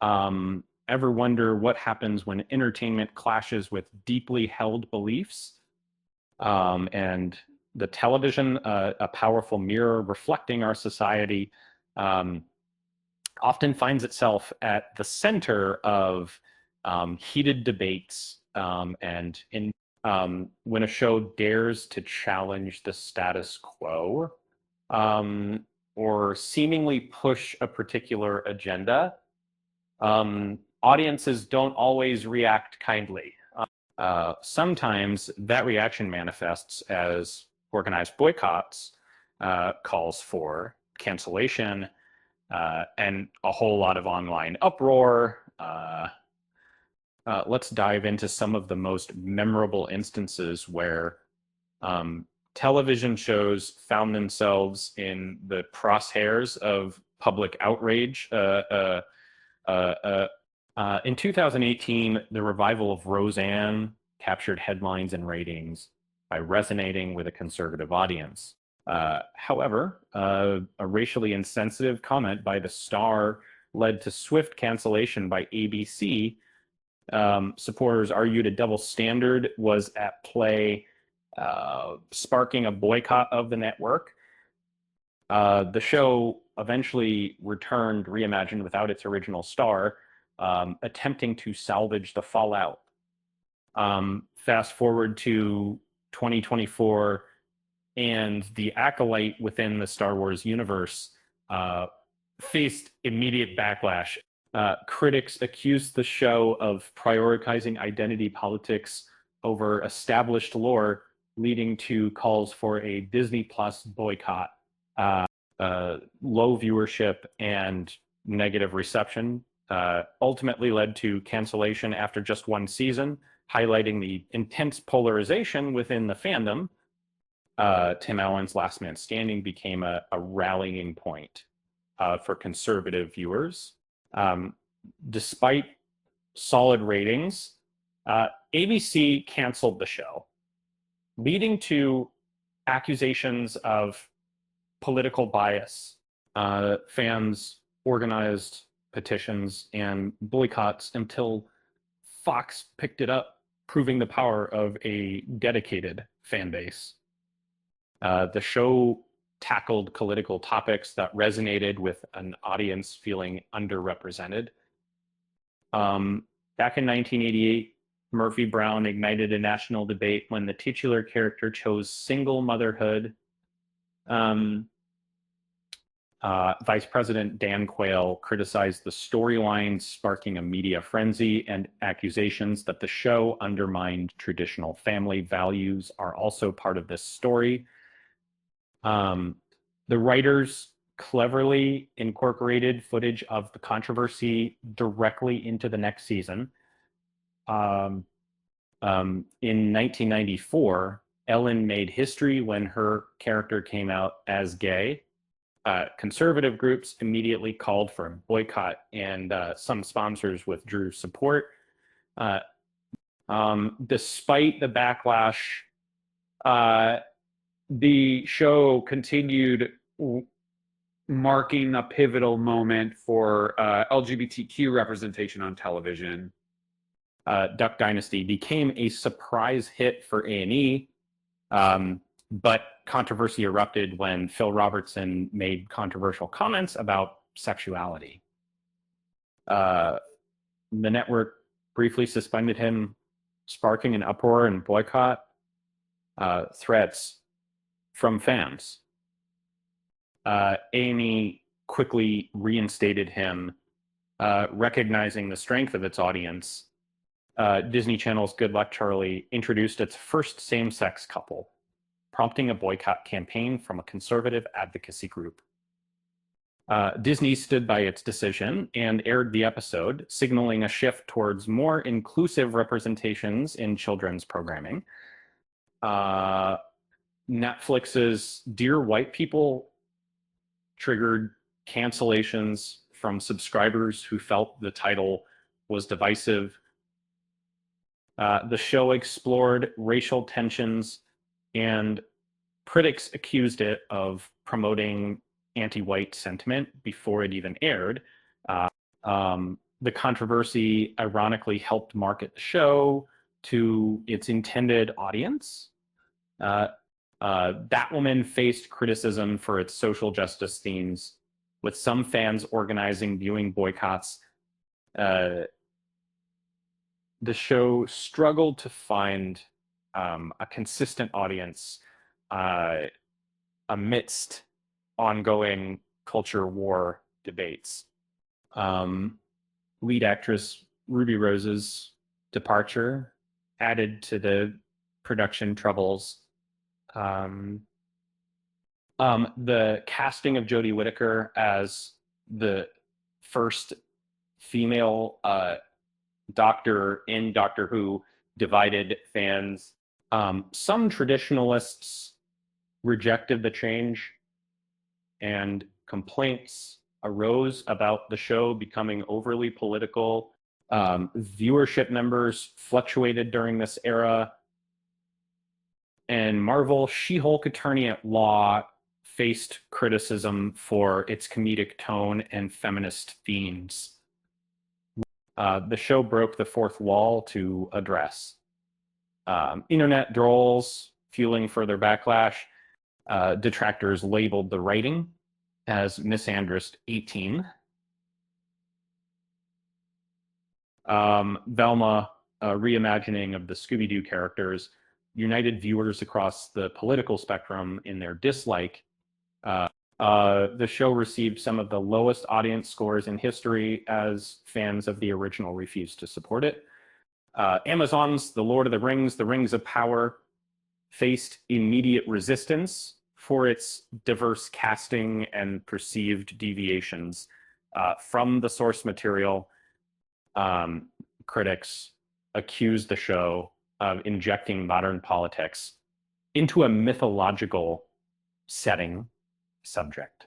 Ever wonder what happens when entertainment clashes with deeply held beliefs? And the television, a powerful mirror reflecting our society, um, often finds itself at the center of heated debates. When a show dares to challenge the status quo, um, or seemingly push a particular agenda, audiences don't always react kindly. Sometimes that reaction manifests as organized boycotts, calls for cancellation, and a whole lot of online uproar. Let's dive into some of the most memorable instances where um, television shows found themselves in the crosshairs of public outrage. In 2018, the revival of Roseanne captured headlines and ratings by resonating with a conservative audience. However, a racially insensitive comment by the star led to swift cancellation by ABC. Supporters argued a double standard was at play, sparking a boycott of the network. The show eventually returned, reimagined without its original star, attempting to salvage the fallout. Fast forward to 2024, and the acolyte within the Star Wars universe faced immediate backlash. Critics accused the show of prioritizing identity politics over established lore, leading to calls for a Disney Plus boycott. Low viewership and negative reception ultimately led to cancellation after just one season, highlighting the intense polarization within the fandom. Tim Allen's Last Man Standing became a rallying point for conservative viewers. Despite solid ratings, ABC canceled the show, leading to accusations of political bias. Fans organized petitions and boycotts until Fox picked it up, proving the power of a dedicated fan base. The show tackled political topics that resonated with an audience feeling underrepresented. Back in 1988, Murphy Brown ignited a national debate when the titular character chose single motherhood. Vice President Dan Quayle criticized the storyline, sparking a media frenzy, and accusations that the show undermined traditional family values are also part of this story. The writers cleverly incorporated footage of the controversy directly into the next season. In 1994, Ellen made history when her character came out as gay. Conservative groups immediately called for a boycott, and some sponsors withdrew support. Despite the backlash, the show continued marking a pivotal moment for LGBTQ representation on television. Duck Dynasty became a surprise hit for A&E, but controversy erupted when Phil Robertson made controversial comments about sexuality. The network briefly suspended him, sparking an uproar and boycott. Threats from fans. A&E quickly reinstated him, recognizing the strength of its audience. Disney Channel's Good Luck Charlie introduced its first same-sex couple, prompting a boycott campaign from a conservative advocacy group. Disney stood by its decision and aired the episode, signaling a shift towards more inclusive representations in children's programming. Netflix's Dear White People triggered cancellations from subscribers who felt the title was divisive. The show explored racial tensions, and critics accused it of promoting anti-white sentiment before it even aired. the controversy ironically helped market the show to its intended audience. That Woman faced criticism for its social justice themes, with some fans organizing viewing boycotts. The show struggled to find a consistent audience amidst ongoing culture war debates. Lead actress Ruby Rose's departure added to the production troubles. The casting of Jodie Whittaker as the first female doctor in Doctor Who divided fans. Some traditionalists rejected the change, and complaints arose about the show becoming overly political. Viewership numbers fluctuated during this era. And Marvel She-Hulk Attorney at Law faced criticism for its comedic tone and feminist themes. The show broke the fourth wall to address internet trolls, fueling further backlash. Detractors labeled the writing as misandrist 18. Velma, a reimagining of the Scooby-Doo characters, united viewers across the political spectrum in their dislike. The show received some of the lowest audience scores in history as fans of the original refused to support it. Amazon's The Lord of the Rings of Power, faced immediate resistance for its diverse casting and perceived deviations from the source material. Critics accused the show of injecting modern politics into a mythological setting subject.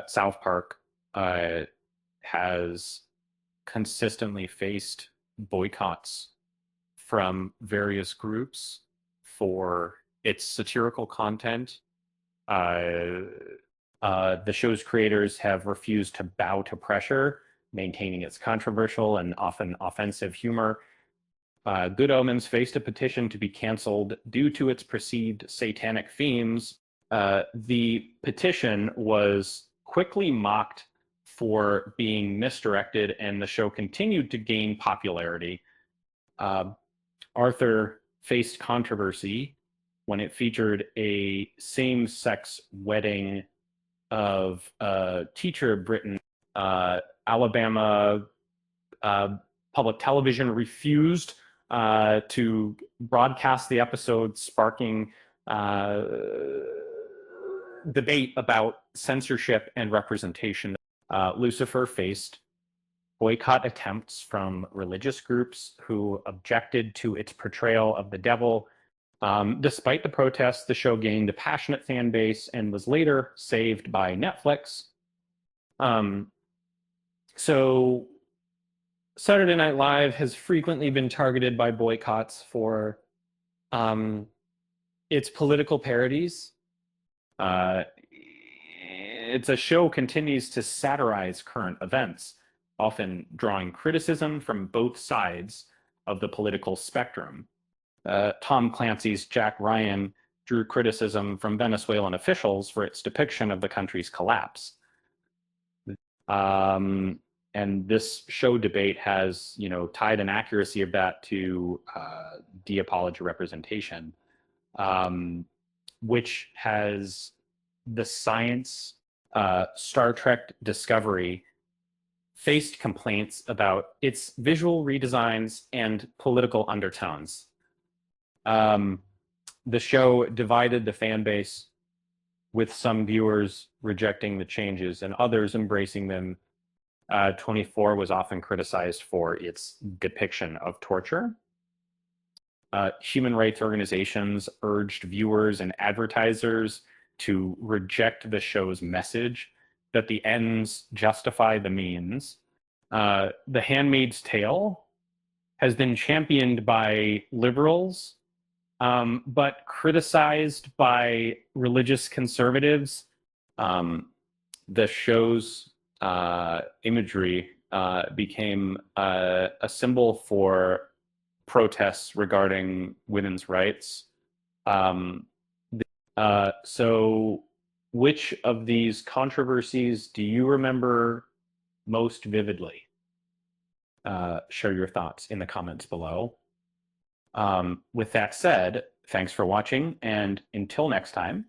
South Park has consistently faced boycotts from various groups for its satirical content. The show's creators have refused to bow to pressure, maintaining its controversial and often offensive humor. Good Omens faced a petition to be canceled due to its perceived satanic themes. The petition was quickly mocked for being misdirected, and the show continued to gain popularity. Arthur faced controversy when it featured a same-sex wedding of a teacher of Britain. Alabama public television refused to broadcast the episode, sparking debate about censorship and representation. Lucifer faced boycott attempts from religious groups who objected to its portrayal of the devil. Despite the protests, the show gained a passionate fan base and was later saved by Netflix. So Saturday Night Live has frequently been targeted by boycotts for its political parodies. It's a show continues to satirize current events, often drawing criticism from both sides of the political spectrum. Tom Clancy's Jack Ryan drew criticism from Venezuelan officials for its depiction of the country's collapse. And this show debate has, tied an accuracy of that to de-apology representation, which has the science Star Trek Discovery faced complaints about its visual redesigns and political undertones. The show divided the fan base, with some viewers rejecting the changes and others embracing them. 24 was often criticized for its depiction of torture. Human rights organizations urged viewers and advertisers to reject the show's message that the ends justify the means. The Handmaid's Tale has been championed by liberals, but criticized by religious conservatives. The show's imagery became a symbol for protests regarding women's rights. So which of these controversies do you remember most vividly? Share your thoughts in the comments below. With that said, thanks for watching, and until next time,